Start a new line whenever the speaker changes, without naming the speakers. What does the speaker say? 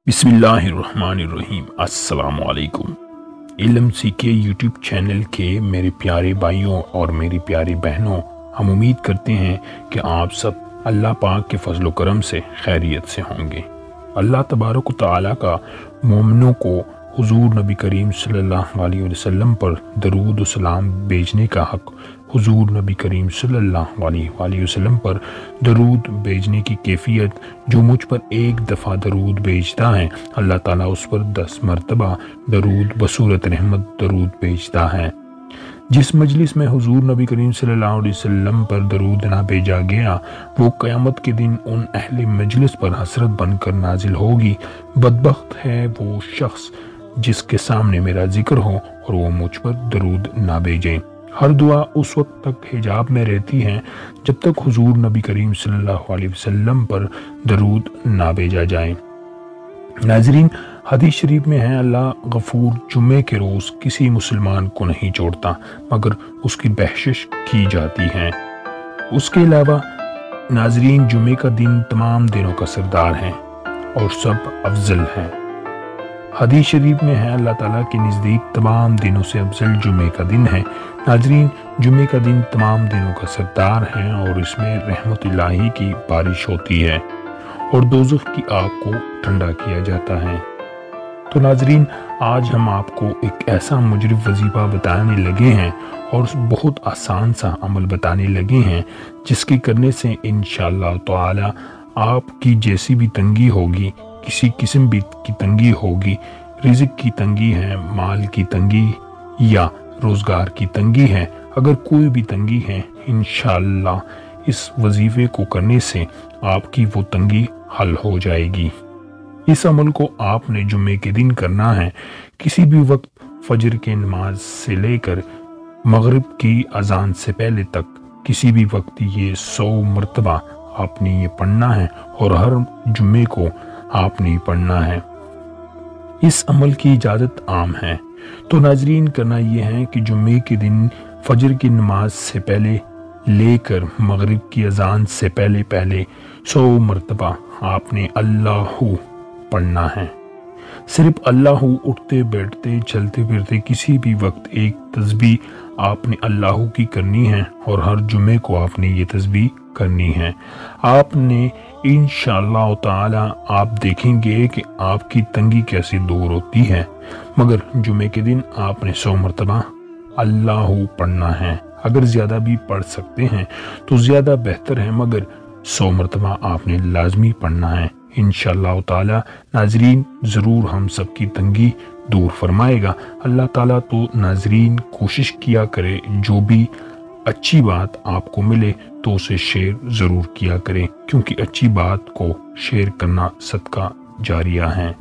बिस्मिल्लाहिर्रहमानिर्रहीम। अस्सलाम वालेकुम। इल्म सीखे यूट्यूब चैनल के मेरे प्यारे भाइयों और मेरी प्यारी बहनों, हम उम्मीद करते हैं कि आप सब अल्लाह पाक के फजल करम से खैरियत से होंगे। अल्लाह तबारक व तआला का मोमिनों को हुजूर नबी करीम सल्लल्लाहु अलैहि वसल्लम पर दरूद व सलाम भेजने का हक, हुजूर नबी करीम सल्लल्लाहु अलैहि वसल्लम पर दरूद भेजने की कैफियत, जो मुझ पर एक दफ़ा दरूद भेजता है अल्लाह ताला उस पर 10 मरतबा दरूद बसूरत रहमत दरूद भेजता है। जिस मजलिस में हुजूर नबी करीम सल्लल्लाहु अलैहि वसल्लम पर दरूद ना भेजा गया, वो क़यामत के दिन उन अहले मजलिस पर हसरत बनकर नाजिल होगी। बदबख्त है वो शख्स जिसके सामने मेरा जिक्र हो और वो मुझ पर दरूद ना भेजे। हर दुआ उस वक्त तक हिजाब में रहती है जब तक हुजूर नबी करीम सल्लल्लाहु अलैहि वसल्लम पर दरूद ना भेजा जाए। नाज़रीन, हदीस शरीफ में है, अल्लाह गफूर जुम्मे के रोज़ किसी मुसलमान को नहीं छोड़ता मगर उसकी बख्शिश की जाती है। उसके अलावा नाज़रीन, जुम्मे का दिन तमाम दिनों का सरदार है और सब अफजल है। हदीस शरीफ में है, अल्लाह ताला के नज़दीक तमाम दिनों से अफजल जुम्मे का दिन है। नाज़रीन, जुम्मे का दिन तमाम दिनों का सरदार है और इसमें रहमत इलाही की बारिश होती है और दोज़ख की आग को ठंडा किया जाता है। तो नाज़रीन, आज हम आपको एक ऐसा मुजरिब वजीफ़ा बताने लगे हैं और बहुत आसान सा अमल बताने लगे हैं जिसके करने से इंशाअल्लाह ताला आपकी जैसी भी तंगी होगी, किसी किस्म भी की तंगी होगी, रिज़्क़ की तंगी है, माल की तंगी या रोज़गार की तंगी है, अगर कोई भी तंगी है, इंशाअल्लाह इस वजीफ़े को करने से आपकी वो तंगी हल हो जाएगी। इस अमल को आपने जुम्मे के दिन करना है। किसी भी वक्त फजर के नमाज से लेकर मगरिब की अजान से पहले तक किसी भी वक्त ये 100 मरतबा आपने ये पढ़ना है और हर जुम्मे को आपने पढ़ना है। इस अमल की इजाज़त आम है। तो नाज़रीन, करना ये है कि जुम्मे के दिन फजर की नमाज से पहले लेकर मगरिब की अजान से पहले 100 मरतबा आपने अल्लाहू पढ़ना है। सिर्फ अल्लाहू, उठते बैठते चलते फिरते किसी भी वक्त एक तस्बीह आपने अल्लाहू की करनी है और हर जुम्मे को आपने ये तस्बीह करनी है। आपने इंशाअल्लाह ताला आप देखेंगे कि आपकी तंगी कैसे दूर होती है। मगर जुम्मे के दिन आपने 100 मरतबा अल्लाहू पढ़ना है। अगर ज़्यादा भी पढ़ सकते हैं तो ज़्यादा बेहतर है, मगर 100 मरतबा आपने लाजमी पढ़ना है। इंशाअल्लाह ताला नाज़रीन, ज़रूर हम सबकी तंगी दूर फरमाएगा अल्लाह ताला। तो नाज़रीन, कोशिश किया करे जो भी अच्छी बात आपको मिले तो उसे शेयर ज़रूर किया करें, क्योंकि अच्छी बात को शेयर करना सदका जारिया है।